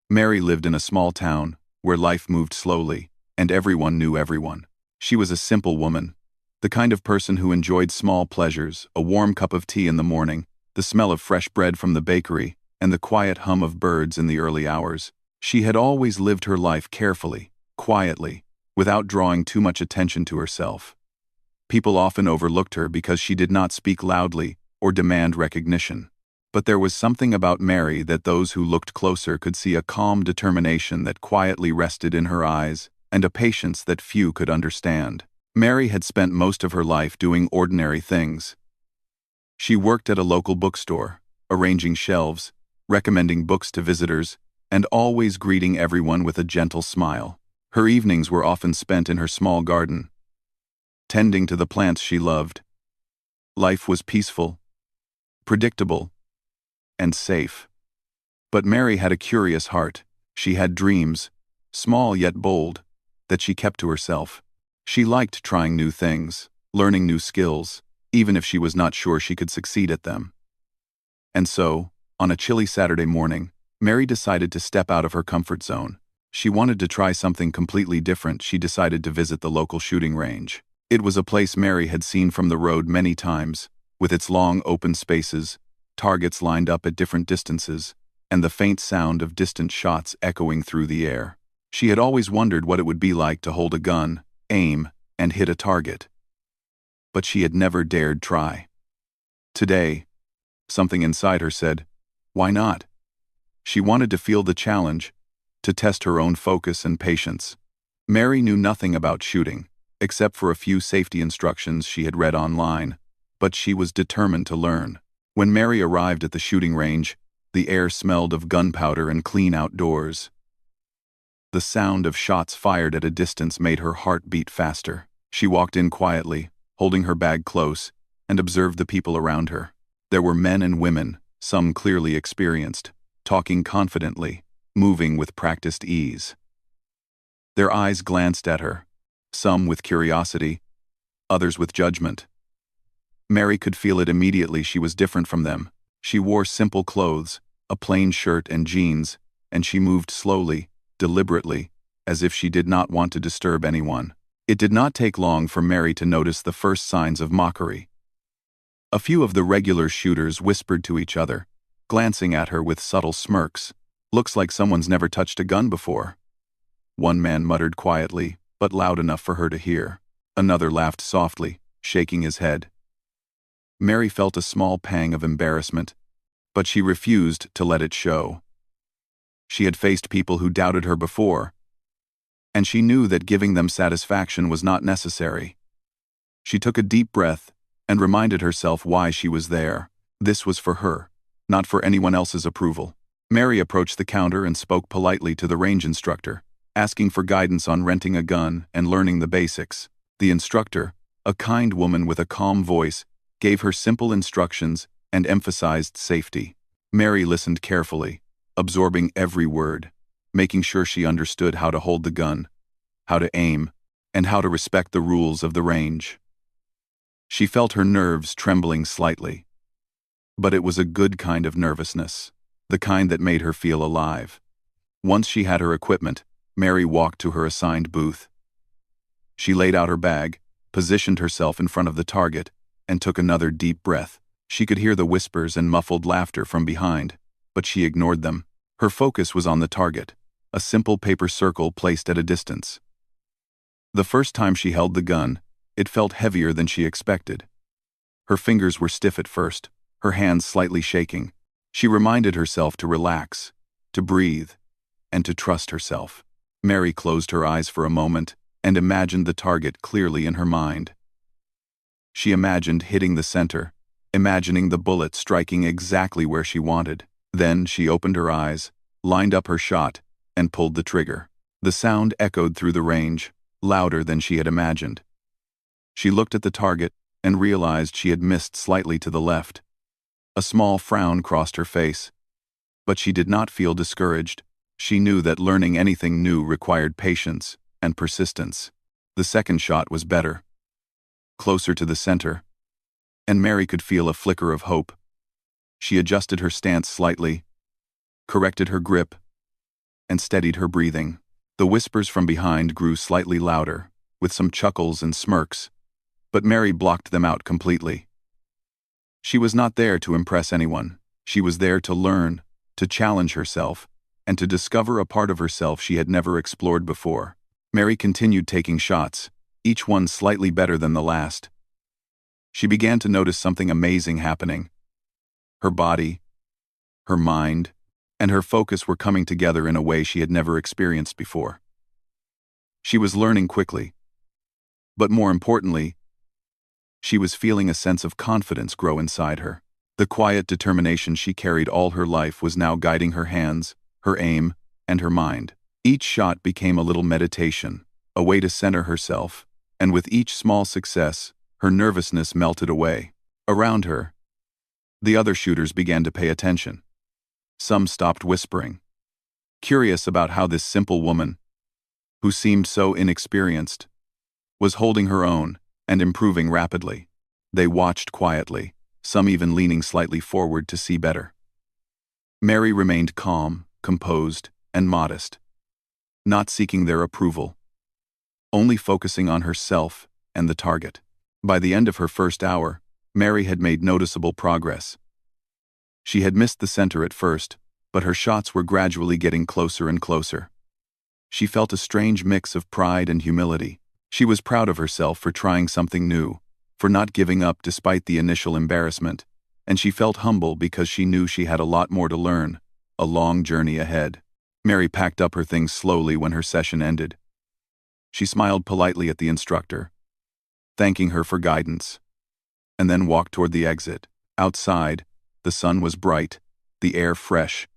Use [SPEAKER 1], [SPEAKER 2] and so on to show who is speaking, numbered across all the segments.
[SPEAKER 1] Mary lived in a small town, where life moved slowly, and everyone knew everyone. She was a simple woman, the kind of person who enjoyed small pleasures, a warm cup of tea in the morning, the smell of fresh bread from the bakery, and the quiet hum of birds in the early hours. She had always lived her life carefully, quietly, without drawing too much attention to herself. People often overlooked her because she did not speak loudly or demand recognition. But there was something about Mary that those who looked closer could see, a calm determination that quietly rested in her eyes, and a patience that few could understand. Mary had spent most of her life doing ordinary things. She worked at a local bookstore, arranging shelves, recommending books to visitors, and always greeting everyone with a gentle smile. Her evenings were often spent in her small garden, tending to the plants she loved. Life was peaceful, predictable, and safe. But Mary had a curious heart. She had dreams, small yet bold, that she kept to herself. She liked trying new things, learning new skills, even if she was not sure she could succeed at them. And so, on a chilly Saturday morning, Mary decided to step out of her comfort zone. She wanted to try something completely different. She decided to visit the local shooting range. It was a place Mary had seen from the road many times, with its long open spaces, targets lined up at different distances, and the faint sound of distant shots echoing through the air. She had always wondered what it would be like to hold a gun, aim, and hit a target. But she had never dared try. Today, something inside her said, why not? She wanted to feel the challenge, to test her own focus and patience. Mary knew nothing about shooting, except for a few safety instructions she had read online, but she was determined to learn. When Mary arrived at the shooting range, the air smelled of gunpowder and clean outdoors. The sound of shots fired at a distance made her heart beat faster. She walked in quietly, holding her bag close, and observed the people around her. There were men and women, some clearly experienced, talking confidently, moving with practiced ease. Their eyes glanced at her, some with curiosity, others with judgment. Mary could feel it immediately. She was different from them. She wore simple clothes, a plain shirt and jeans, and she moved slowly, deliberately, as if she did not want to disturb anyone. It did not take long for Mary to notice the first signs of mockery. A few of the regular shooters whispered to each other, glancing at her with subtle smirks. Looks like someone's never touched a gun before. One man muttered quietly, but loud enough for her to hear. Another laughed softly, shaking his head. Mary felt a small pang of embarrassment, but she refused to let it show. She had faced people who doubted her before, and she knew that giving them satisfaction was not necessary. She took a deep breath and reminded herself why she was there. This was for her, not for anyone else's approval. Mary approached the counter and spoke politely to the range instructor, asking for guidance on renting a gun and learning the basics. The instructor, a kind woman with a calm voice, gave her simple instructions and emphasized safety. Mary listened carefully, absorbing every word, making sure she understood how to hold the gun, how to aim, and how to respect the rules of the range. She felt her nerves trembling slightly. But it was a good kind of nervousness, the kind that made her feel alive. Once she had her equipment, Mary walked to her assigned booth. She laid out her bag, positioned herself in front of the target, and took another deep breath. She could hear the whispers and muffled laughter from behind, but she ignored them. Her focus was on the target, a simple paper circle placed at a distance. The first time she held the gun, it felt heavier than she expected. Her fingers were stiff at first, her hands slightly shaking. She reminded herself to relax, to breathe, and to trust herself. Mary closed her eyes for a moment and imagined the target clearly in her mind. She imagined hitting the center, imagining the bullet striking exactly where she wanted. Then she opened her eyes, lined up her shot, and pulled the trigger. The sound echoed through the range, louder than she had imagined. She looked at the target and realized she had missed slightly to the left. A small frown crossed her face. But she did not feel discouraged. She knew that learning anything new required patience and persistence. The second shot was better, closer to the center, and Mary could feel a flicker of hope. She adjusted her stance slightly, corrected her grip, and steadied her breathing. The whispers from behind grew slightly louder, with some chuckles and smirks, but Mary blocked them out completely. She was not there to impress anyone. She was there to learn, to challenge herself, and to discover a part of herself she had never explored before. Mary continued taking shots, each one slightly better than the last. She began to notice something amazing happening. Her body, her mind, and her focus were coming together in a way she had never experienced before. She was learning quickly, but more importantly, she was feeling a sense of confidence grow inside her. The quiet determination she carried all her life was now guiding her hands, her aim, and her mind. Each shot became a little meditation, a way to center herself, and with each small success, her nervousness melted away. Around her, the other shooters began to pay attention. Some stopped whispering, curious about how this simple woman, who seemed so inexperienced, was holding her own and improving rapidly. They watched quietly, some even leaning slightly forward to see better. Mary remained calm, composed, and modest, not seeking their approval, only focusing on herself and the target. By the end of her first hour, Mary had made noticeable progress. She had missed the center at first, but her shots were gradually getting closer and closer. She felt a strange mix of pride and humility. She was proud of herself for trying something new, for not giving up despite the initial embarrassment, and she felt humble because she knew she had a lot more to learn, a long journey ahead. Mary packed up her things slowly when her session ended. She smiled politely at the instructor, thanking her for guidance, and then walked toward the exit. Outside, the sun was bright, the air fresh,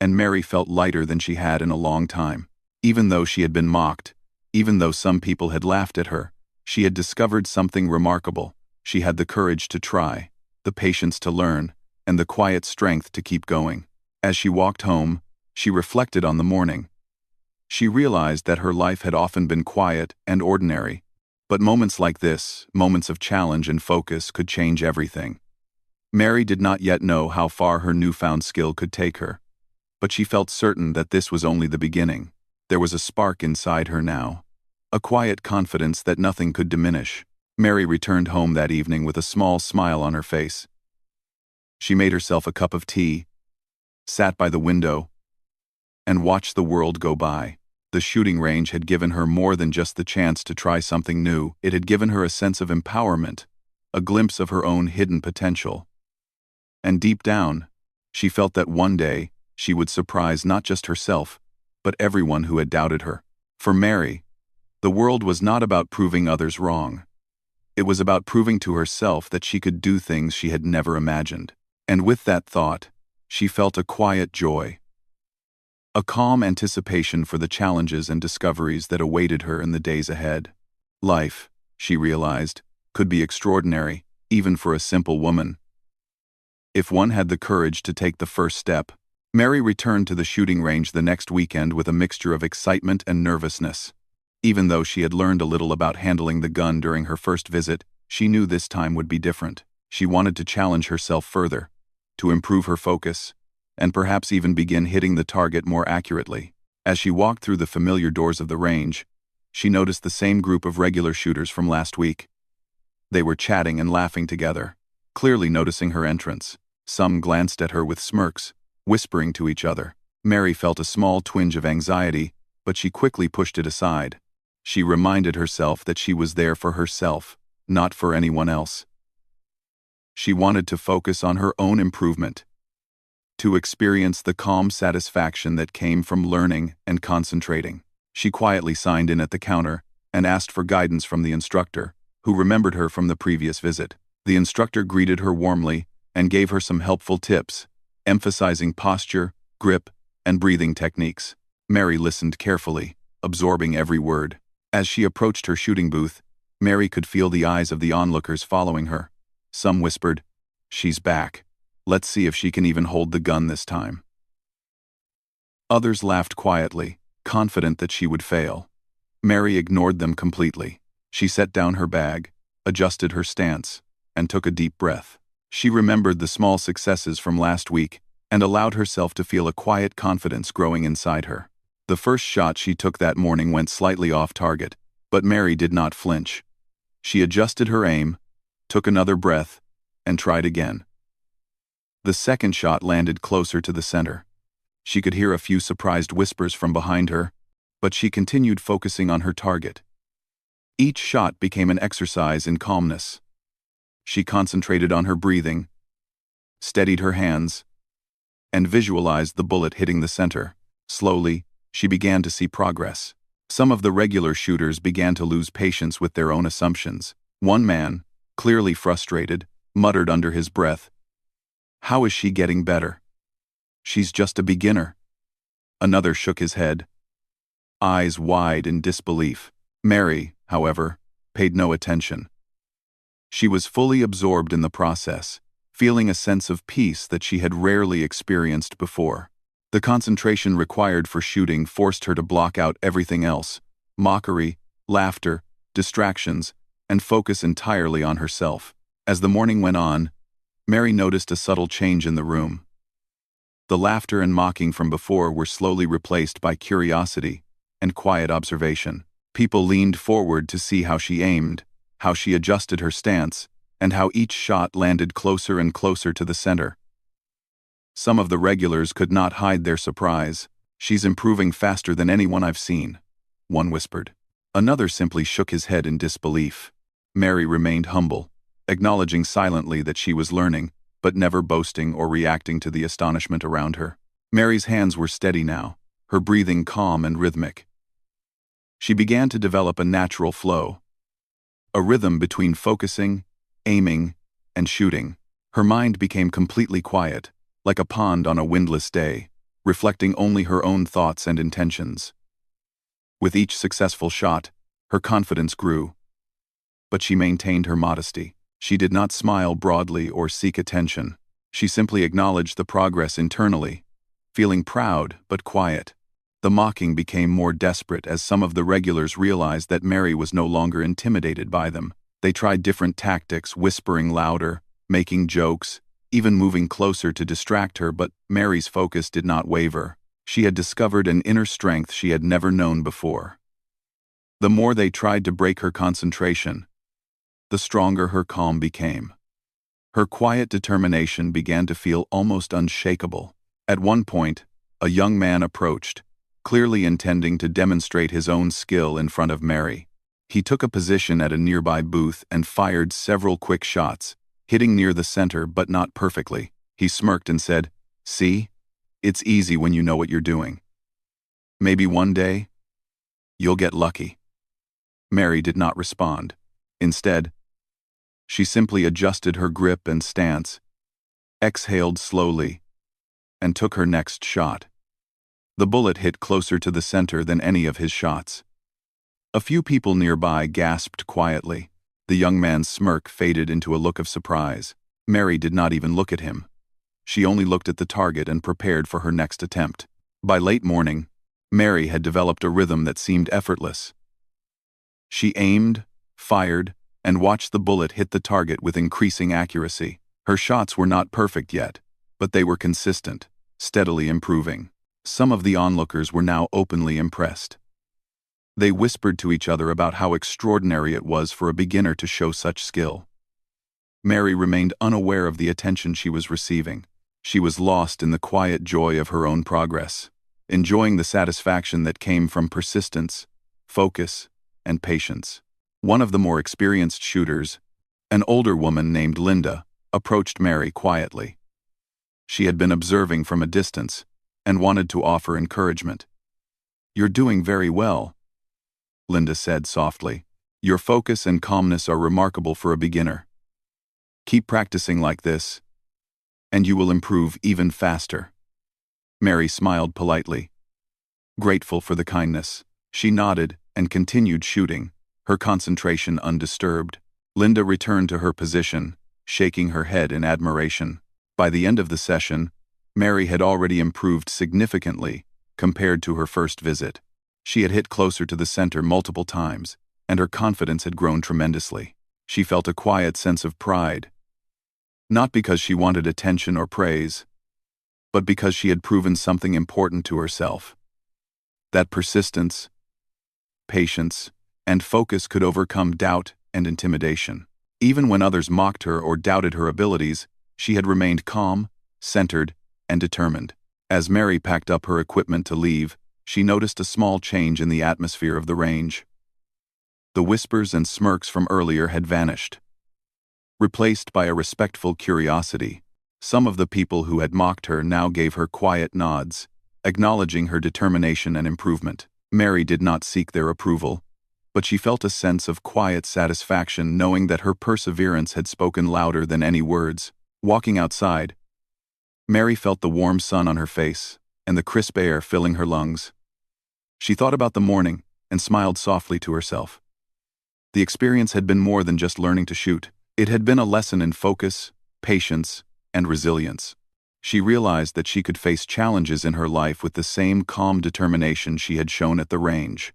[SPEAKER 1] and Mary felt lighter than she had in a long time. Even though she had been mocked, even though some people had laughed at her, she had discovered something remarkable. She had the courage to try, the patience to learn, and the quiet strength to keep going. As she walked home, she reflected on the morning. She realized that her life had often been quiet and ordinary, but moments like this, moments of challenge and focus, could change everything. Mary did not yet know how far her newfound skill could take her, but she felt certain that this was only the beginning. There was a spark inside her now, a quiet confidence that nothing could diminish. Mary returned home that evening with a small smile on her face. She made herself a cup of tea, sat by the window, and watched the world go by. The shooting range had given her more than just the chance to try something new. It had given her a sense of empowerment, a glimpse of her own hidden potential. And deep down, she felt that one day, she would surprise not just herself, but everyone who had doubted her. For Mary, the world was not about proving others wrong. It was about proving to herself that she could do things she had never imagined. And with that thought, she felt a quiet joy, a calm anticipation for the challenges and discoveries that awaited her in the days ahead. Life, she realized, could be extraordinary, even for a simple woman, if one had the courage to take the first step. Mary returned to the shooting range the next weekend with a mixture of excitement and nervousness. Even though she had learned a little about handling the gun during her first visit, she knew this time would be different. She wanted to challenge herself further, to improve her focus, and perhaps even begin hitting the target more accurately. As she walked through the familiar doors of the range, she noticed the same group of regular shooters from last week. They were chatting and laughing together, clearly noticing her entrance. Some glanced at her with smirks, whispering to each other. Mary felt a small twinge of anxiety, but she quickly pushed it aside. She reminded herself that she was there for herself, not for anyone else. She wanted to focus on her own improvement, to experience the calm satisfaction that came from learning and concentrating. She quietly signed in at the counter and asked for guidance from the instructor, who remembered her from the previous visit. The instructor greeted her warmly and gave her some helpful tips, emphasizing posture, grip, and breathing techniques. Mary listened carefully, absorbing every word. As she approached her shooting booth, Mary could feel the eyes of the onlookers following her. Some whispered, "She's back. Let's see if she can even hold the gun this time." Others laughed quietly, confident that she would fail. Mary ignored them completely. She set down her bag, adjusted her stance, and took a deep breath. She remembered the small successes from last week and allowed herself to feel a quiet confidence growing inside her. The first shot she took that morning went slightly off target, but Mary did not flinch. She adjusted her aim, took another breath, and tried again. The second shot landed closer to the center. She could hear a few surprised whispers from behind her, but she continued focusing on her target. Each shot became an exercise in calmness. She concentrated on her breathing, steadied her hands, and visualized the bullet hitting the center. Slowly, she began to see progress. Some of the regular shooters began to lose patience with their own assumptions. One man, clearly frustrated, muttered under his breath, "How is she getting better? She's just a beginner." Another shook his head, eyes wide in disbelief. Mary, however, paid no attention. She was fully absorbed in the process, feeling a sense of peace that she had rarely experienced before. The concentration required for shooting forced her to block out everything else: mockery, laughter, distractions, and focus entirely on herself. As the morning went on, Mary noticed a subtle change in the room. The laughter and mocking from before were slowly replaced by curiosity and quiet observation. People leaned forward to see how she aimed, how she adjusted her stance, and how each shot landed closer and closer to the center. Some of the regulars could not hide their surprise. "She's improving faster than anyone I've seen," one whispered. Another simply shook his head in disbelief. Mary remained humble, acknowledging silently that she was learning, but never boasting or reacting to the astonishment around her. Mary's hands were steady now, her breathing calm and rhythmic. She began to develop a natural flow, a rhythm between focusing, aiming, and shooting. Her mind became completely quiet, like a pond on a windless day, reflecting only her own thoughts and intentions. With each successful shot, her confidence grew. But she maintained her modesty. She did not smile broadly or seek attention. She simply acknowledged the progress internally, feeling proud but quiet. The mocking became more desperate as some of the regulars realized that Mary was no longer intimidated by them. They tried different tactics, whispering louder, making jokes, even moving closer to distract her, but Mary's focus did not waver. She had discovered an inner strength she had never known before. The more they tried to break her concentration, the stronger her calm became. Her quiet determination began to feel almost unshakable. At one point, a young man approached, clearly intending to demonstrate his own skill in front of Mary. He took a position at a nearby booth and fired several quick shots, hitting near the center but not perfectly. He smirked and said, "See? It's easy when you know what you're doing. Maybe one day, you'll get lucky." Mary did not respond. Instead, she simply adjusted her grip and stance, exhaled slowly, and took her next shot. The bullet hit closer to the center than any of his shots. A few people nearby gasped quietly. The young man's smirk faded into a look of surprise. Mary did not even look at him. She only looked at the target and prepared for her next attempt. By late morning, Mary had developed a rhythm that seemed effortless. She aimed, fired, and watched the bullet hit the target with increasing accuracy. Her shots were not perfect yet, but they were consistent, steadily improving. Some of the onlookers were now openly impressed. They whispered to each other about how extraordinary it was for a beginner to show such skill. Mary remained unaware of the attention she was receiving. She was lost in the quiet joy of her own progress, enjoying the satisfaction that came from persistence, focus, and patience. One of the more experienced shooters, an older woman named Linda, approached Mary quietly. She had been observing from a distance and wanted to offer encouragement. "You're doing very well," Linda said softly. "Your focus and calmness are remarkable for a beginner. Keep practicing like this, and you will improve even faster." Mary smiled politely, grateful for the kindness. She nodded and continued shooting, her concentration undisturbed. Linda returned to her position, shaking her head in admiration. By the end of the session, Mary had already improved significantly compared to her first visit. She had hit closer to the center multiple times, and her confidence had grown tremendously. She felt a quiet sense of pride, not because she wanted attention or praise, but because she had proven something important to herself. That persistence, patience, and focus could overcome doubt and intimidation. Even when others mocked her or doubted her abilities, she had remained calm, centered, and determined. As Mary packed up her equipment to leave, she noticed a small change in the atmosphere of the range. The whispers and smirks from earlier had vanished, replaced by a respectful curiosity. Some of the people who had mocked her now gave her quiet nods, acknowledging her determination and improvement. Mary did not seek their approval, but she felt a sense of quiet satisfaction knowing that her perseverance had spoken louder than any words. Walking outside, Mary felt the warm sun on her face and the crisp air filling her lungs. She thought about the morning and smiled softly to herself. The experience had been more than just learning to shoot. It had been a lesson in focus, patience, and resilience. She realized that she could face challenges in her life with the same calm determination she had shown at the range.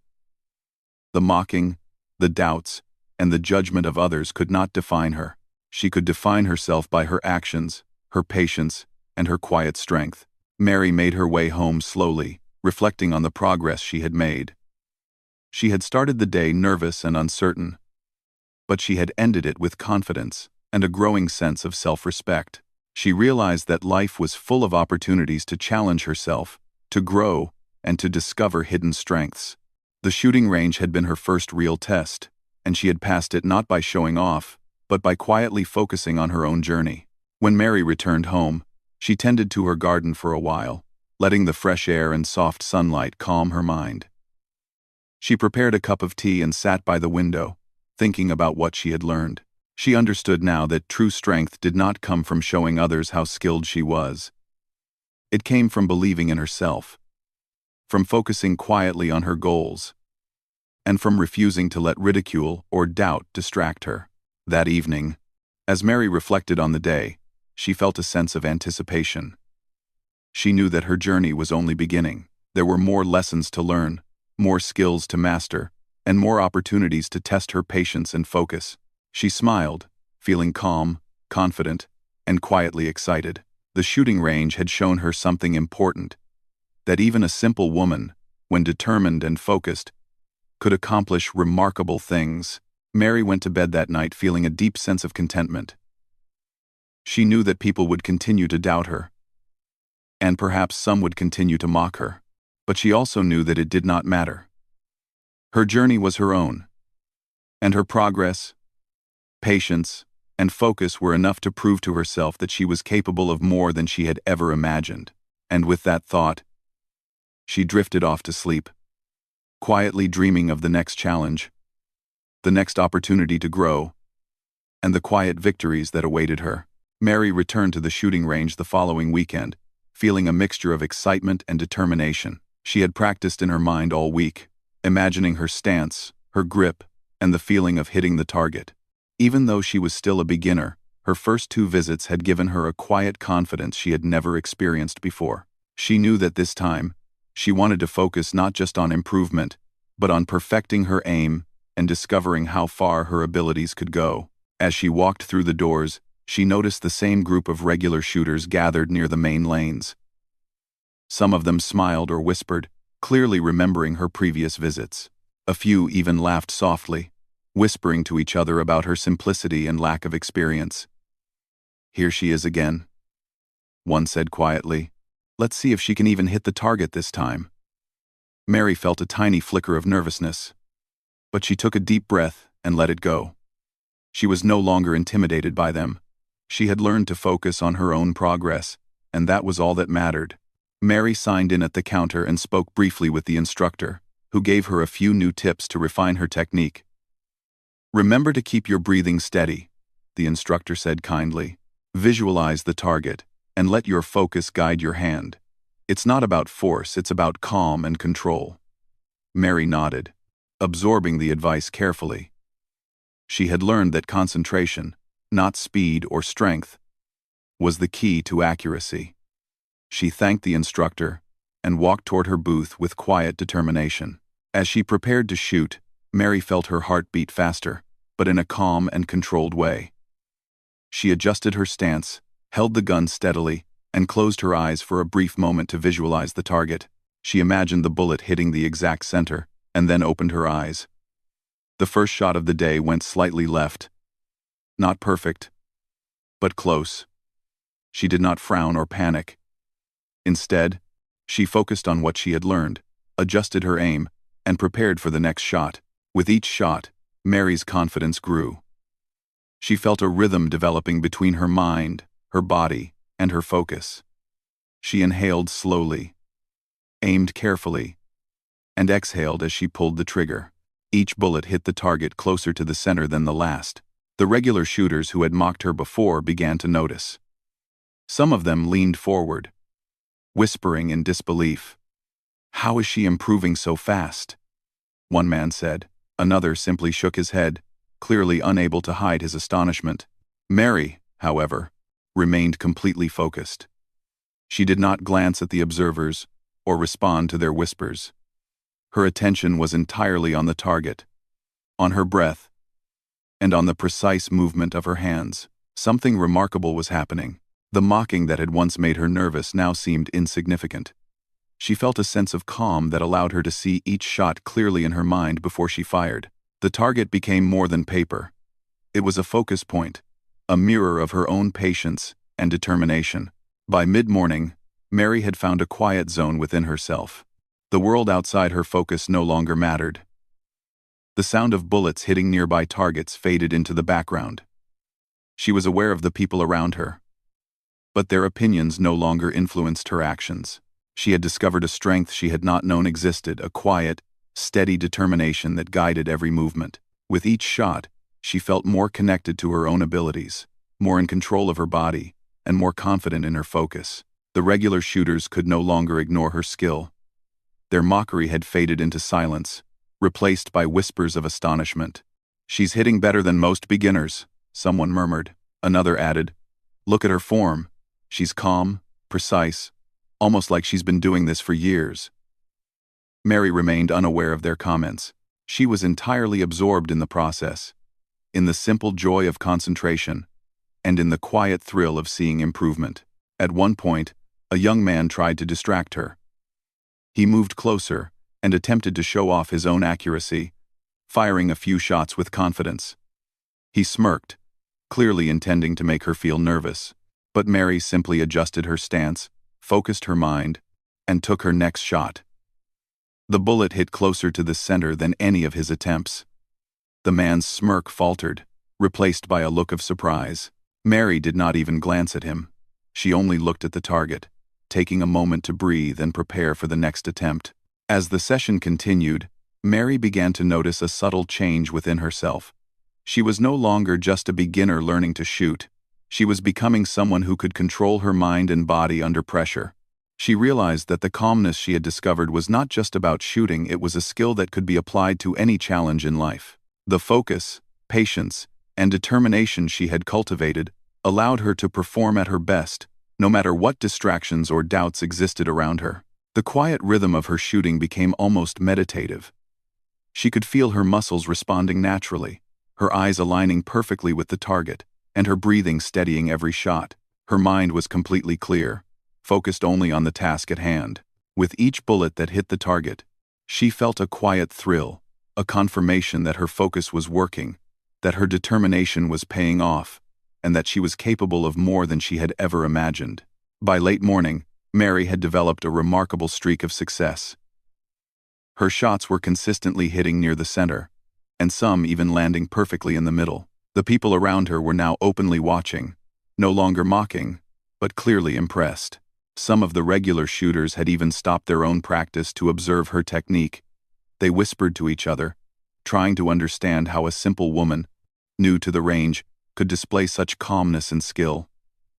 [SPEAKER 1] The mocking, the doubts, and the judgment of others could not define her. She could define herself by her actions, her patience, and her quiet strength. Mary made her way home slowly, reflecting on the progress she had made. She had started the day nervous and uncertain, but she had ended it with confidence and a growing sense of self-respect. She realized that life was full of opportunities to challenge herself, to grow, and to discover hidden strengths. The shooting range had been her first real test, and she had passed it not by showing off, but by quietly focusing on her own journey. When Mary returned home, she tended to her garden for a while, letting the fresh air and soft sunlight calm her mind. She prepared a cup of tea and sat by the window, thinking about what she had learned. She understood now that true strength did not come from showing others how skilled she was. It came from believing in herself, from focusing quietly on her goals, and from refusing to let ridicule or doubt distract her. That evening, as Mary reflected on the day, she felt a sense of anticipation. She knew that her journey was only beginning. There were more lessons to learn, more skills to master, and more opportunities to test her patience and focus. She smiled, feeling calm, confident, and quietly excited. The shooting range had shown her something important, that even a simple woman, when determined and focused, could accomplish remarkable things. Mary went to bed that night feeling a deep sense of contentment. She knew that people would continue to doubt her, and perhaps some would continue to mock her, but she also knew that it did not matter. Her journey was her own, and her progress, patience, and focus were enough to prove to herself that she was capable of more than she had ever imagined. And with that thought, she drifted off to sleep, quietly dreaming of the next challenge, the next opportunity to grow, and the quiet victories that awaited her. Mary returned to the shooting range the following weekend, feeling a mixture of excitement and determination. She had practiced in her mind all week, imagining her stance, her grip, and the feeling of hitting the target. Even though she was still a beginner, her first 2 visits had given her a quiet confidence she had never experienced before. She knew that this time, she wanted to focus not just on improvement, but on perfecting her aim and discovering how far her abilities could go. As she walked through the doors, she noticed the same group of regular shooters gathered near the main lanes. Some of them smiled or whispered, clearly remembering her previous visits. A few even laughed softly, whispering to each other about her simplicity and lack of experience. "Here she is again," one said quietly. "Let's see if she can even hit the target this time." Mary felt a tiny flicker of nervousness, but she took a deep breath and let it go. She was no longer intimidated by them. She had learned to focus on her own progress, and that was all that mattered. Mary signed in at the counter and spoke briefly with the instructor, who gave her a few new tips to refine her technique. "Remember to keep your breathing steady," the instructor said kindly. "Visualize the target, and let your focus guide your hand. It's not about force, it's about calm and control." Mary nodded, absorbing the advice carefully. She had learned that concentration, not speed or strength, was the key to accuracy. She thanked the instructor and walked toward her booth with quiet determination. As she prepared to shoot, Mary felt her heart beat faster, but in a calm and controlled way. She adjusted her stance, held the gun steadily, and closed her eyes for a brief moment to visualize the target. She imagined the bullet hitting the exact center, and then opened her eyes. The first shot of the day went slightly left. Not perfect, but close. She did not frown or panic. Instead, she focused on what she had learned, adjusted her aim, and prepared for the next shot. With each shot, Mary's confidence grew. She felt a rhythm developing between her mind, her body, and her focus. She inhaled slowly, aimed carefully, and exhaled as she pulled the trigger. Each bullet hit the target closer to the center than the last. The regular shooters who had mocked her before began to notice. Some of them leaned forward, whispering in disbelief. "How is she improving so fast?" one man said. Another simply shook his head, clearly unable to hide his astonishment. Mary, however, remained completely focused. She did not glance at the observers or respond to their whispers. Her attention was entirely on the target, on her breath, and on the precise movement of her hands. Something remarkable was happening. The mocking that had once made her nervous now seemed insignificant. She felt a sense of calm that allowed her to see each shot clearly in her mind before she fired. The target became more than paper. It was a focus point, a mirror of her own patience and determination. By mid-morning, Mary had found a quiet zone within herself. The world outside her focus no longer mattered. The sound of bullets hitting nearby targets faded into the background. She was aware of the people around her, but their opinions no longer influenced her actions. She had discovered a strength she had not known existed, a quiet, steady determination that guided every movement. With each shot, she felt more connected to her own abilities, more in control of her body, and more confident in her focus. The regular shooters could no longer ignore her skill. Their mockery had faded into silence, replaced by whispers of astonishment. "She's hitting better than most beginners," someone murmured. Another added, "Look at her form. She's calm, precise, almost like she's been doing this for years." Mary remained unaware of their comments. She was entirely absorbed in the process, in the simple joy of concentration, and in the quiet thrill of seeing improvement. At one point, a young man tried to distract her. He moved closer and attempted to show off his own accuracy, firing a few shots with confidence. He smirked, clearly intending to make her feel nervous, but Mary simply adjusted her stance, focused her mind, and took her next shot. The bullet hit closer to the center than any of his attempts. The man's smirk faltered, replaced by a look of surprise. Mary did not even glance at him. She only looked at the target, taking a moment to breathe and prepare for the next attempt. As the session continued, Mary began to notice a subtle change within herself. She was no longer just a beginner learning to shoot. She was becoming someone who could control her mind and body under pressure. She realized that the calmness she had discovered was not just about shooting, it was a skill that could be applied to any challenge in life. The focus, patience, and determination she had cultivated allowed her to perform at her best, no matter what distractions or doubts existed around her. The quiet rhythm of her shooting became almost meditative. She could feel her muscles responding naturally, her eyes aligning perfectly with the target, and her breathing steadying every shot. Her mind was completely clear, focused only on the task at hand. With each bullet that hit the target, she felt a quiet thrill, a confirmation that her focus was working, that her determination was paying off, and that she was capable of more than she had ever imagined. By late morning, Mary had developed a remarkable streak of success. Her shots were consistently hitting near the center, and some even landing perfectly in the middle. The people around her were now openly watching, no longer mocking, but clearly impressed. Some of the regular shooters had even stopped their own practice to observe her technique. They whispered to each other, trying to understand how a simple woman, new to the range, could display such calmness and skill.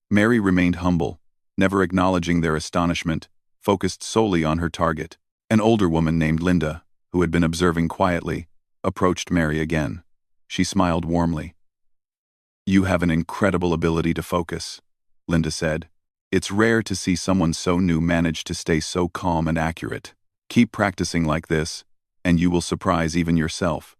[SPEAKER 1] Mary remained humble, never acknowledging their astonishment, focused solely on her target. An older woman named Linda, who had been observing quietly, approached Mary again. She smiled warmly. "You have an incredible ability to focus," Linda said. "It's rare to see someone so new manage to stay so calm and accurate. Keep practicing like this, and you will surprise even yourself."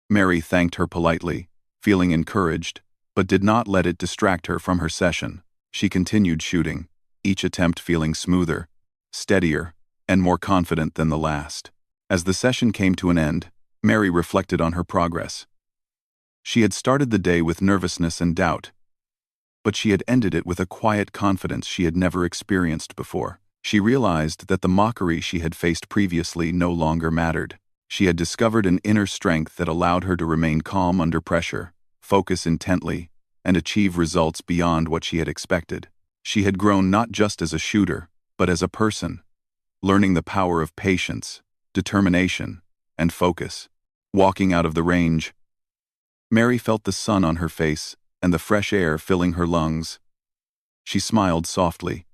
[SPEAKER 1] Mary thanked her politely, feeling encouraged, but did not let it distract her from her session. She continued shooting, each attempt feeling smoother, steadier, and more confident than the last. As the session came to an end, Mary reflected on her progress. She had started the day with nervousness and doubt, but she had ended it with a quiet confidence she had never experienced before. She realized that the mockery she had faced previously no longer mattered. She had discovered an inner strength that allowed her to remain calm under pressure, focus intently, and achieve results beyond what she had expected. She had grown not just as a shooter, but as a person, learning the power of patience, determination, and focus. Walking out of the range, Mary felt the sun on her face and the fresh air filling her lungs. She smiled softly,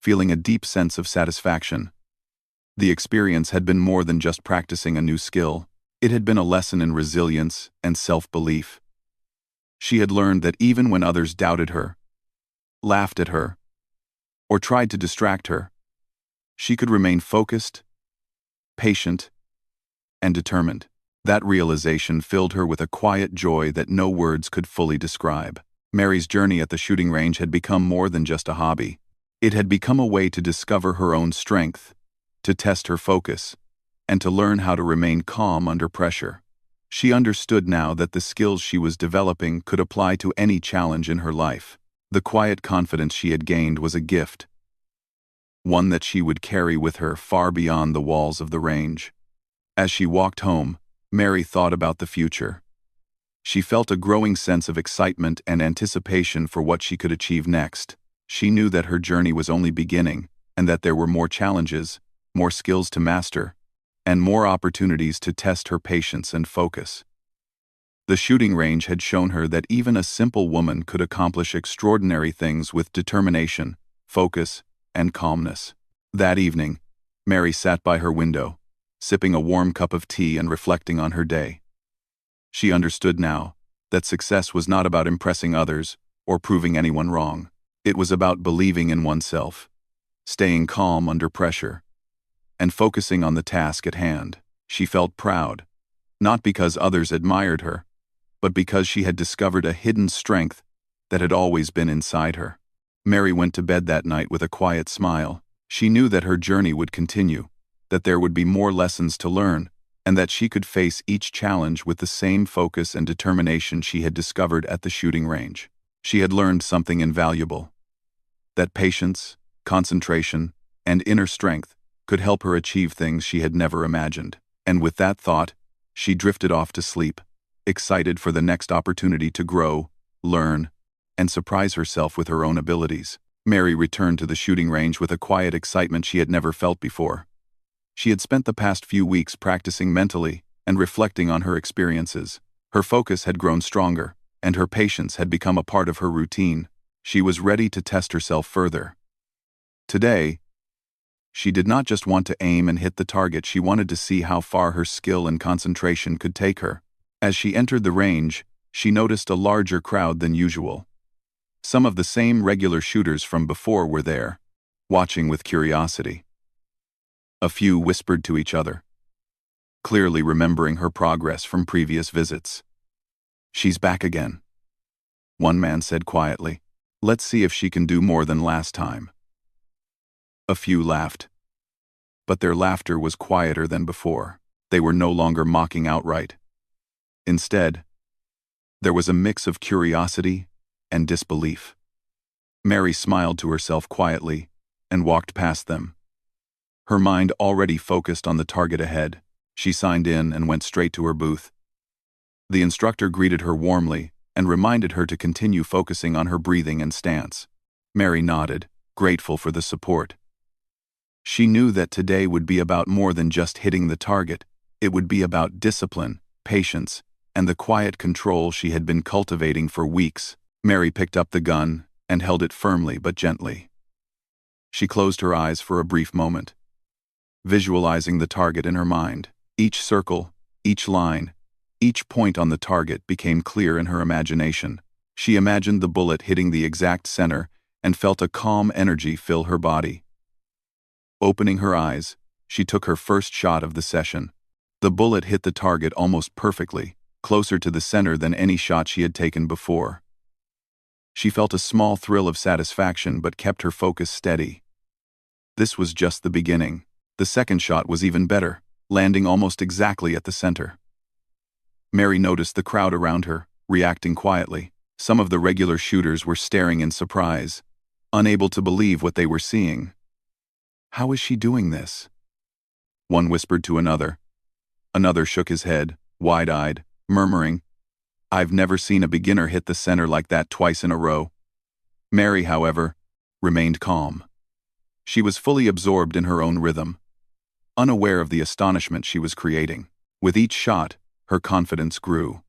[SPEAKER 1] feeling a deep sense of satisfaction. The experience had been more than just practicing a new skill. It had been a lesson in resilience and self-belief. She had learned that even when others doubted her, laughed at her, or tried to distract her, she could remain focused, patient, and determined. That realization filled her with a quiet joy that no words could fully describe. Mary's journey at the shooting range had become more than just a hobby. It had become a way to discover her own strength, to test her focus, and to learn how to remain calm under pressure. She understood now that the skills she was developing could apply to any challenge in her life. The quiet confidence she had gained was a gift, one that she would carry with her far beyond the walls of the range. As she walked home, Mary thought about the future. She felt a growing sense of excitement and anticipation for what she could achieve next. She knew that her journey was only beginning, and that there were more challenges, more skills to master, and more opportunities to test her patience and focus. The shooting range had shown her that even a simple woman could accomplish extraordinary things with determination, focus, and calmness. That evening, Mary sat by her window, sipping a warm cup of tea and reflecting on her day. She understood now that success was not about impressing others or proving anyone wrong. It was about believing in oneself, staying calm under pressure, and focusing on the task at hand. She felt proud, not because others admired her, but because she had discovered a hidden strength that had always been inside her. Mary went to bed that night with a quiet smile. She knew that her journey would continue, that there would be more lessons to learn, and that she could face each challenge with the same focus and determination she had discovered at the shooting range. She had learned something invaluable, that patience, concentration, and inner strength could help her achieve things she had never imagined. And with that thought, she drifted off to sleep, excited for the next opportunity to grow, learn, and surprise herself with her own abilities. Mary returned to the shooting range with a quiet excitement she had never felt before. She had spent the past few weeks practicing mentally and reflecting on her experiences. Her focus had grown stronger, and her patience had become a part of her routine. She was ready to test herself further. Today, she did not just want to aim and hit the target, she wanted to see how far her skill and concentration could take her. As she entered the range, she noticed a larger crowd than usual. Some of the same regular shooters from before were there, watching with curiosity. A few whispered to each other, clearly remembering her progress from previous visits. "She's back again," one man said quietly. "Let's see if she can do more than last time." A few laughed, but their laughter was quieter than before. They were no longer mocking outright. Instead, there was a mix of curiosity and disbelief. Mary smiled to herself quietly and walked past them. Her mind already focused on the target ahead. She signed in and went straight to her booth. The instructor greeted her warmly and reminded her to continue focusing on her breathing and stance. Mary nodded, grateful for the support. She knew that today would be about more than just hitting the target. It would be about discipline, patience, and the quiet control she had been cultivating for weeks. Mary picked up the gun and held it firmly but gently. She closed her eyes for a brief moment, visualizing the target in her mind. Each circle, each line, each point on the target became clear in her imagination. She imagined the bullet hitting the exact center and felt a calm energy fill her body. Opening her eyes, she took her first shot of the session. The bullet hit the target almost perfectly, closer to the center than any shot she had taken before. She felt a small thrill of satisfaction but kept her focus steady. This was just the beginning. The second shot was even better, landing almost exactly at the center. Mary noticed the crowd around her, reacting quietly. Some of the regular shooters were staring in surprise, unable to believe what they were seeing. "How is she doing this?" one whispered to another. Another shook his head, wide-eyed, murmuring, "I've never seen a beginner hit the center like that twice in a row." Mary, however, remained calm. She was fully absorbed in her own rhythm, unaware of the astonishment she was creating. With each shot, her confidence grew.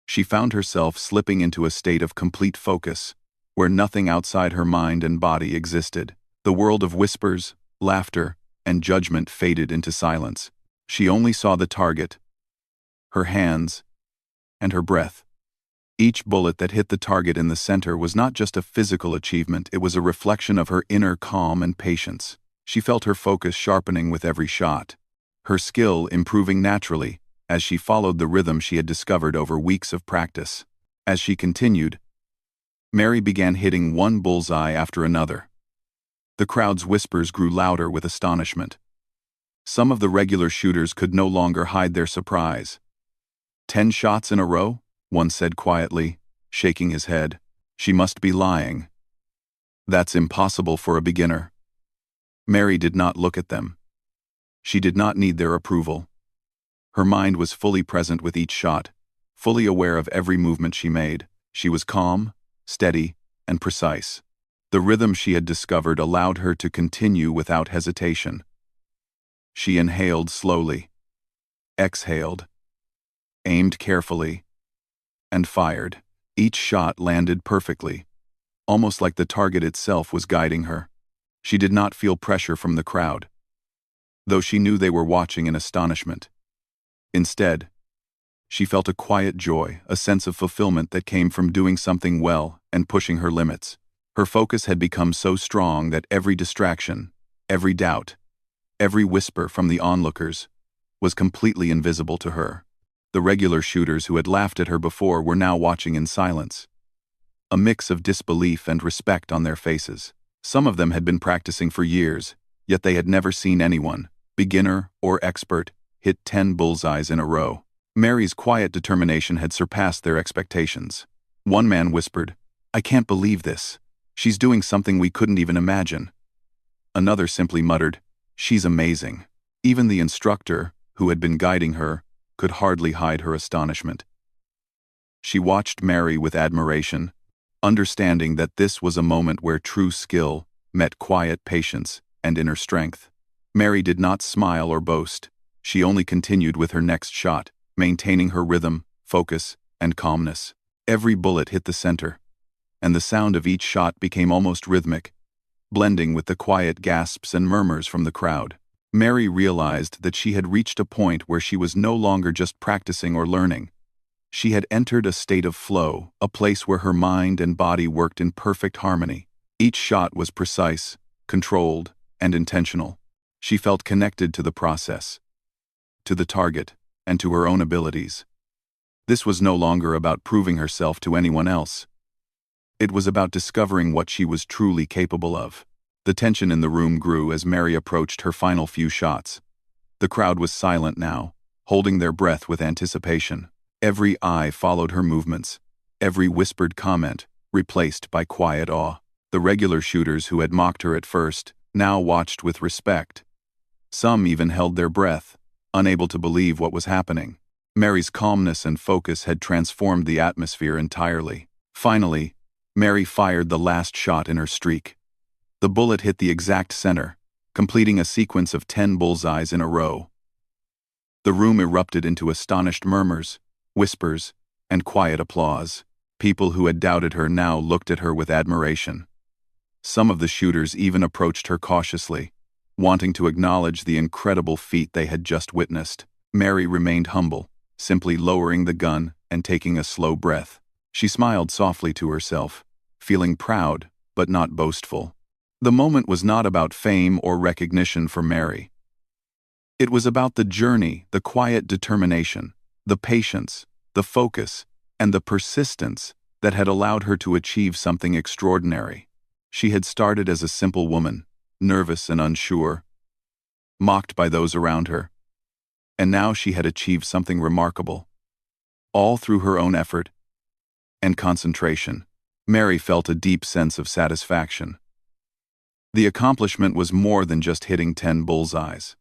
[SPEAKER 1] She found herself slipping into a state of complete focus, where nothing outside her mind and body existed. The world of whispers, laughter, and judgment faded into silence. She only saw the target, her hands, and her breath. Each bullet that hit the target in the center was not just a physical achievement, it was a reflection of her inner calm and patience. She felt her focus sharpening with every shot, her skill improving naturally as she followed the rhythm she had discovered over weeks of practice. As she continued, Mary began hitting one bullseye after another. The crowd's whispers grew louder with astonishment. Some of the regular shooters could no longer hide their surprise. 10 shots in a row? One said quietly, shaking his head. She must be lying. That's impossible for a beginner. Mary did not look at them. She did not need their approval. Her mind was fully present with each shot, fully aware of every movement she made. She was calm, steady, and precise. The rhythm she had discovered allowed her to continue without hesitation. She inhaled slowly, exhaled, aimed carefully, and fired. Each shot landed perfectly, almost like the target itself was guiding her. She did not feel pressure from the crowd, though she knew they were watching in astonishment. Instead, she felt a quiet joy, a sense of fulfillment that came from doing something well and pushing her limits. Her focus had become so strong that every distraction, every doubt, every whisper from the onlookers was completely invisible to her. The regular shooters who had laughed at her before were now watching in silence, a mix of disbelief and respect on their faces. Some of them had been practicing for years, yet they had never seen anyone, beginner or expert, hit 10 bullseyes in a row. Mary's quiet determination had surpassed their expectations. One man whispered, "I can't believe this. She's doing something we couldn't even imagine." Another simply muttered, "She's amazing." Even the instructor, who had been guiding her, could hardly hide her astonishment. She watched Mary with admiration, understanding that this was a moment where true skill met quiet patience and inner strength. Mary did not smile or boast. She only continued with her next shot, maintaining her rhythm, focus, and calmness. Every bullet hit the center, and the sound of each shot became almost rhythmic, blending with the quiet gasps and murmurs from the crowd. Mary realized that she had reached a point where she was no longer just practicing or learning. She had entered a state of flow, a place where her mind and body worked in perfect harmony. Each shot was precise, controlled, and intentional. She felt connected to the process, to the target, and to her own abilities. This was no longer about proving herself to anyone else. It was about discovering what she was truly capable of. The tension in the room grew as Mary approached her final few shots. The crowd was silent now, holding their breath with anticipation. Every eye followed her movements, every whispered comment replaced by quiet awe. The regular shooters who had mocked her at first now watched with respect. Some even held their breath, unable to believe what was happening. Mary's calmness and focus had transformed the atmosphere entirely. Finally, Mary fired the last shot in her streak. The bullet hit the exact center, completing a sequence of 10 bullseyes in a row. The room erupted into astonished murmurs, whispers, and quiet applause. People who had doubted her now looked at her with admiration. Some of the shooters even approached her cautiously, wanting to acknowledge the incredible feat they had just witnessed. Mary remained humble, simply lowering the gun and taking a slow breath. She smiled softly to herself, feeling proud but not boastful. The moment was not about fame or recognition for Mary. It was about the journey, the quiet determination, the patience, the focus, and the persistence that had allowed her to achieve something extraordinary. She had started as a simple woman, nervous and unsure, mocked by those around her. And now she had achieved something remarkable, all through her own effort and concentration. Mary felt a deep sense of satisfaction. The accomplishment was more than just hitting 10 bullseyes.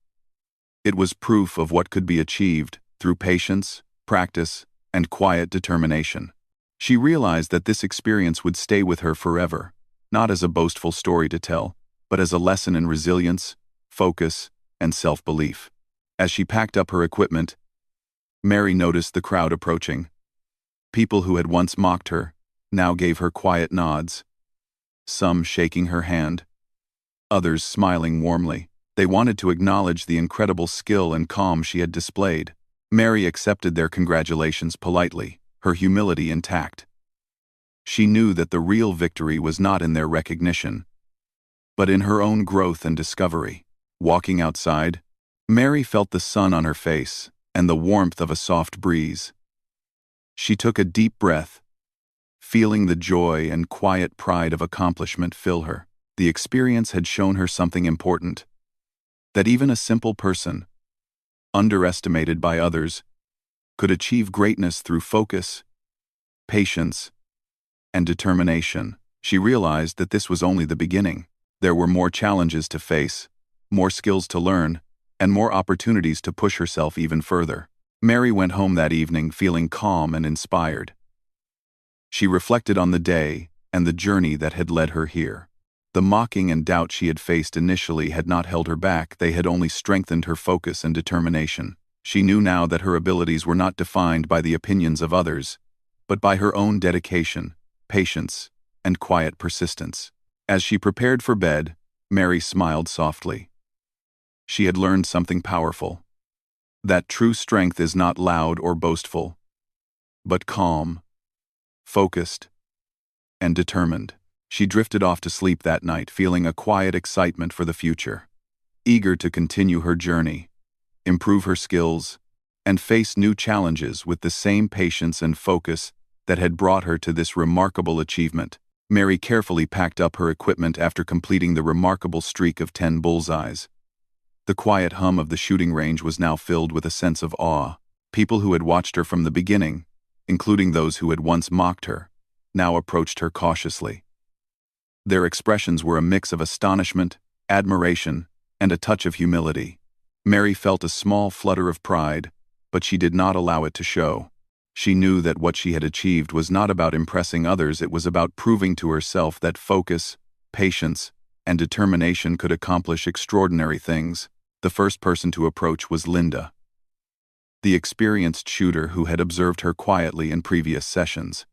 [SPEAKER 1] It was proof of what could be achieved through patience, practice, and quiet determination. She realized that this experience would stay with her forever, not as a boastful story to tell, but as a lesson in resilience, focus, and self-belief. As she packed up her equipment, Mary noticed the crowd approaching. People who had once mocked her now gave her quiet nods, some shaking her hand, others smiling warmly. They wanted to acknowledge the incredible skill and calm she had displayed. Mary accepted their congratulations politely, her humility intact. She knew that the real victory was not in their recognition, but in her own growth and discovery. Walking outside, Mary felt the sun on her face and the warmth of a soft breeze. She took a deep breath, feeling the joy and quiet pride of accomplishment fill her. The experience had shown her something important, that even a simple person, underestimated by others, could achieve greatness through focus, patience, and determination. She realized that this was only the beginning. There were more challenges to face, more skills to learn, and more opportunities to push herself even further. Mary went home that evening feeling calm and inspired. She reflected on the day and the journey that had led her here. The mocking and doubt she had faced initially had not held her back, they had only strengthened her focus and determination. She knew now that her abilities were not defined by the opinions of others, but by her own dedication, patience, and quiet persistence. As she prepared for bed, Mary smiled softly. She had learned something powerful, that true strength is not loud or boastful, but calm, focused, and determined. She drifted off to sleep that night, feeling a quiet excitement for the future, eager to continue her journey, improve her skills, and face new challenges with the same patience and focus that had brought her to this remarkable achievement. Mary carefully packed up her equipment after completing the remarkable streak of 10 bullseyes. The quiet hum of the shooting range was now filled with a sense of awe. People who had watched her from the beginning, including those who had once mocked her, now approached her cautiously. Their expressions were a mix of astonishment, admiration, and a touch of humility. Mary felt a small flutter of pride, but she did not allow it to show. She knew that what she had achieved was not about impressing others, it was about proving to herself that focus, patience, and determination could accomplish extraordinary things. The first person to approach was Linda, the experienced shooter who had observed her quietly in previous sessions.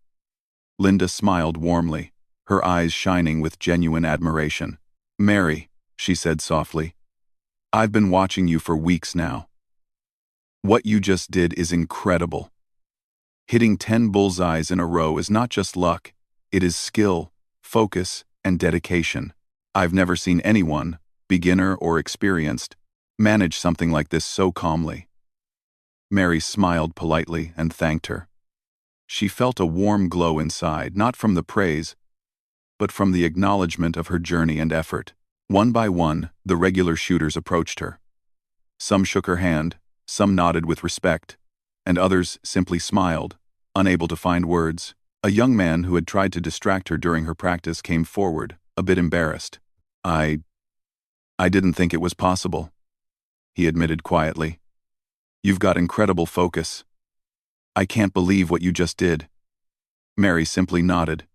[SPEAKER 1] Linda smiled warmly, her eyes shining with genuine admiration. "Mary," she said softly, "I've been watching you for weeks now. What you just did is incredible. Hitting 10 bullseyes in a row is not just luck, it is skill, focus, and dedication. I've never seen anyone, beginner or experienced, manage something like this so calmly." Mary smiled politely and thanked her. She felt a warm glow inside, not from the praise, but from the acknowledgement of her journey and effort. One by one, the regular shooters approached her. Some shook her hand, some nodded with respect, and others simply smiled, unable to find words. A young man who had tried to distract her during her practice came forward, a bit embarrassed. I didn't think it was possible," he admitted quietly. "You've got incredible focus. I can't believe what you just did." Mary simply nodded,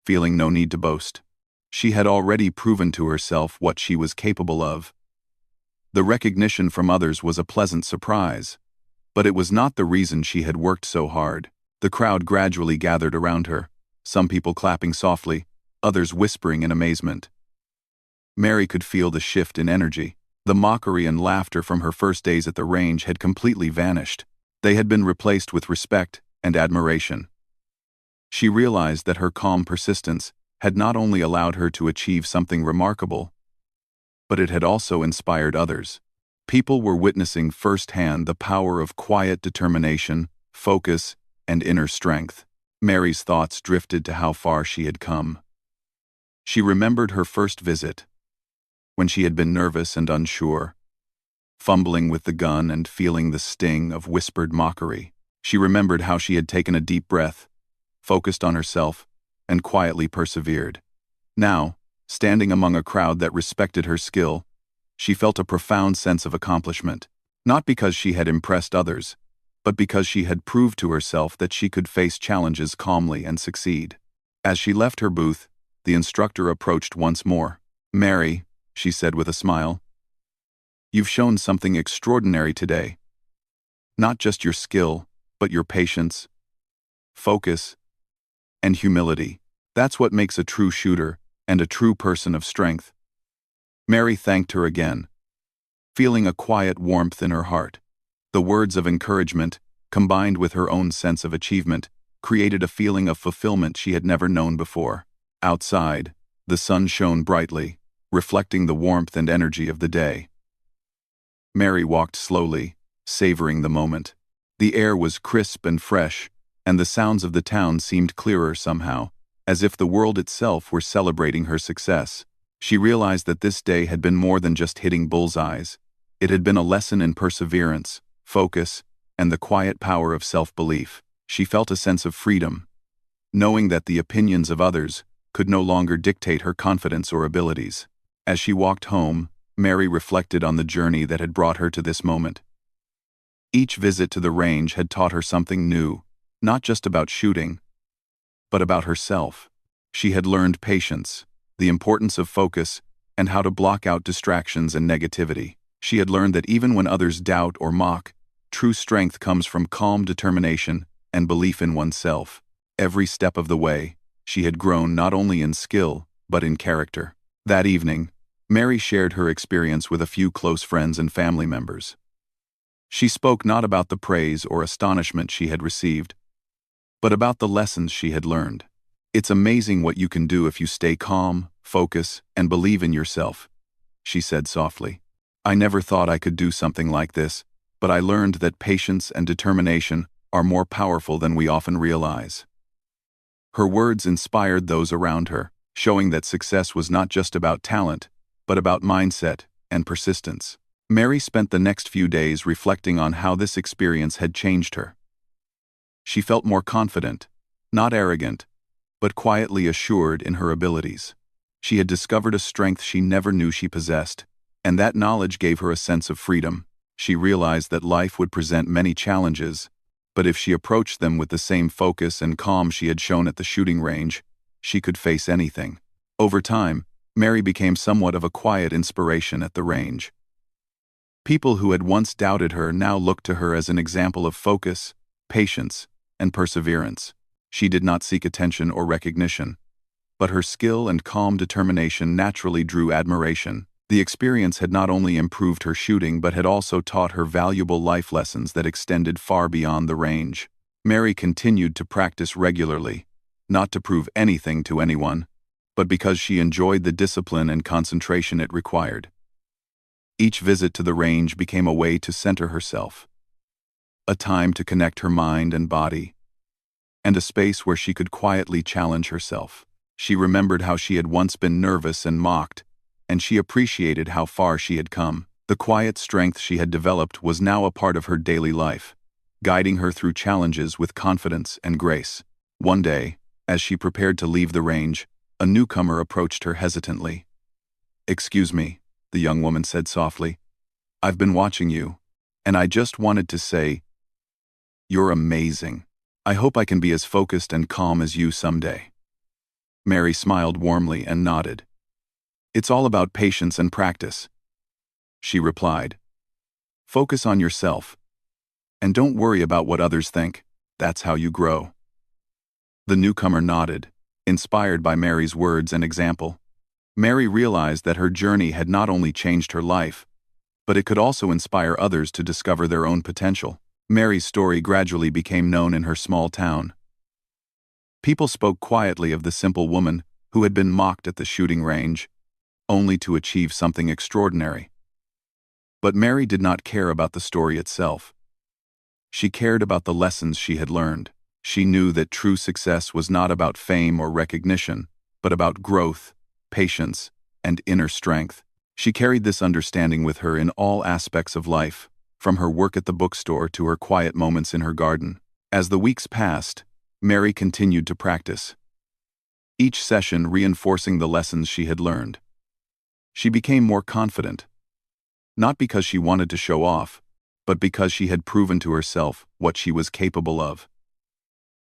[SPEAKER 1] feeling no need to boast. She had already proven to herself what she was capable of. The recognition from others was a pleasant surprise, but it was not the reason she had worked so hard. The crowd gradually gathered around her, some people clapping softly, others whispering in amazement. Mary could feel the shift in energy. The mockery and laughter from her first days at the range had completely vanished. They had been replaced with respect and admiration. She realized that her calm persistence had not only allowed her to achieve something remarkable, but it had also inspired others. People were witnessing firsthand the power of quiet determination, focus, and inner strength. Mary's thoughts drifted to how far she had come. She remembered her first visit, when she had been nervous and unsure, fumbling with the gun and feeling the sting of whispered mockery. She remembered how she had taken a deep breath, focused on herself, and quietly persevered. Now, standing among a crowd that respected her skill, she felt a profound sense of accomplishment, not because she had impressed others, but because she had proved to herself that she could face challenges calmly and succeed. As she left her booth, the instructor approached once more. "Mary," she said with a smile, "you've shown something extraordinary today. Not just your skill, but your patience, focus, and humility. That's what makes a true shooter and a true person of strength." Mary thanked her again, feeling a quiet warmth in her heart. The words of encouragement, combined with her own sense of achievement, created a feeling of fulfillment she had never known before. Outside, the sun shone brightly, reflecting the warmth and energy of the day. Mary walked slowly, savoring the moment. The air was crisp and fresh, and the sounds of the town seemed clearer somehow, as if the world itself were celebrating her success. She realized that this day had been more than just hitting bullseyes. It had been a lesson in perseverance, focus, and the quiet power of self-belief. She felt a sense of freedom, knowing that the opinions of others could no longer dictate her confidence or abilities. As she walked home, Mary reflected on the journey that had brought her to this moment. Each visit to the range had taught her something new, not just about shooting, but about herself. She had learned patience, the importance of focus, and how to block out distractions and negativity. She had learned that even when others doubt or mock, true strength comes from calm determination and belief in oneself. Every step of the way, she had grown not only in skill, but in character. That evening, Mary shared her experience with a few close friends and family members. She spoke not about the praise or astonishment she had received, but about the lessons she had learned. "It's amazing what you can do if you stay calm, focus, and believe in yourself," she said softly. "I never thought I could do something like this, but I learned that patience and determination are more powerful than we often realize." Her words inspired those around her, showing that success was not just about talent, but about mindset and persistence. Mary spent the next few days reflecting on how this experience had changed her. She felt more confident, not arrogant, but quietly assured in her abilities. She had discovered a strength she never knew she possessed, and that knowledge gave her a sense of freedom. She realized that life would present many challenges, but if she approached them with the same focus and calm she had shown at the shooting range, she could face anything. Over time, Mary became somewhat of a quiet inspiration at the range. People who had once doubted her now looked to her as an example of focus, patience, and perseverance. She did not seek attention or recognition, but her skill and calm determination naturally drew admiration. The experience had not only improved her shooting but had also taught her valuable life lessons that extended far beyond the range. Mary continued to practice regularly, not to prove anything to anyone, but because she enjoyed the discipline and concentration it required. Each visit to the range became a way to center herself, a time to connect her mind and body, and a space where she could quietly challenge herself. She remembered how she had once been nervous and mocked, and she appreciated how far she had come. The quiet strength she had developed was now a part of her daily life, guiding her through challenges with confidence and grace. One day, as she prepared to leave the range, a newcomer approached her hesitantly. "Excuse me," the young woman said softly. "I've been watching you, and I just wanted to say, you're amazing. I hope I can be as focused and calm as you someday." Mary smiled warmly and nodded. "It's all about patience and practice," she replied. "Focus on yourself, and don't worry about what others think. That's how you grow." The newcomer nodded, inspired by Mary's words and example. Mary realized that her journey had not only changed her life, but it could also inspire others to discover their own potential. Mary's story gradually became known in her small town. People spoke quietly of the simple woman who had been mocked at the shooting range, only to achieve something extraordinary. But Mary did not care about the story itself. She cared about the lessons she had learned. She knew that true success was not about fame or recognition, but about growth, patience, and inner strength. She carried this understanding with her in all aspects of life, from her work at the bookstore to her quiet moments in her garden. As the weeks passed, Mary continued to practice, each session reinforcing the lessons she had learned. She became more confident, not because she wanted to show off, but because she had proven to herself what she was capable of.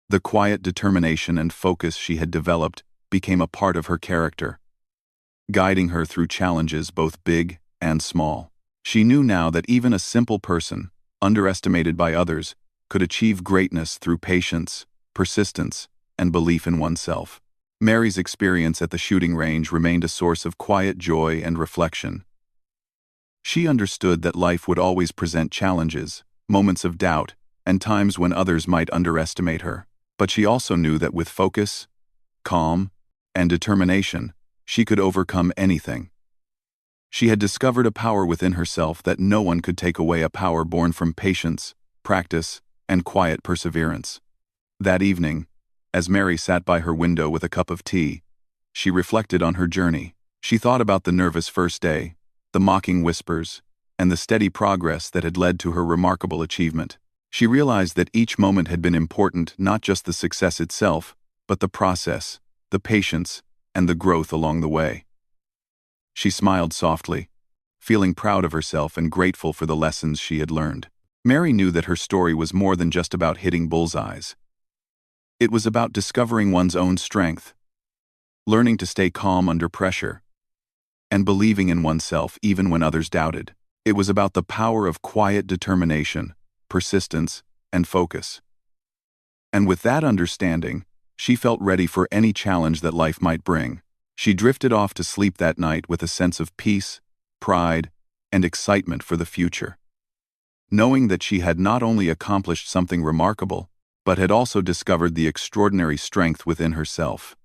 [SPEAKER 1] The quiet determination and focus she had developed became a part of her character, guiding her through challenges both big and small. She knew now that even a simple person, underestimated by others, could achieve greatness through patience, persistence, and belief in oneself. Mary's experience at the shooting range remained a source of quiet joy and reflection. She understood that life would always present challenges, moments of doubt, and times when others might underestimate her. But she also knew that with focus, calm, and determination, she could overcome anything. She had discovered a power within herself that no one could take away, a power born from patience, practice, and quiet perseverance. That evening, as Mary sat by her window with a cup of tea, she reflected on her journey. She thought about the nervous first day, the mocking whispers, and the steady progress that had led to her remarkable achievement. She realized that each moment had been important, not just the success itself, but the process, the patience, and the growth along the way. She smiled softly, feeling proud of herself and grateful for the lessons she had learned. Mary knew that her story was more than just about hitting bullseyes. It was about discovering one's own strength, learning to stay calm under pressure, and believing in oneself even when others doubted. It was about the power of quiet determination, persistence, and focus. And with that understanding, she felt ready for any challenge that life might bring. She drifted off to sleep that night with a sense of peace, pride, and excitement for the future, knowing that she had not only accomplished something remarkable, but had also discovered the extraordinary strength within herself.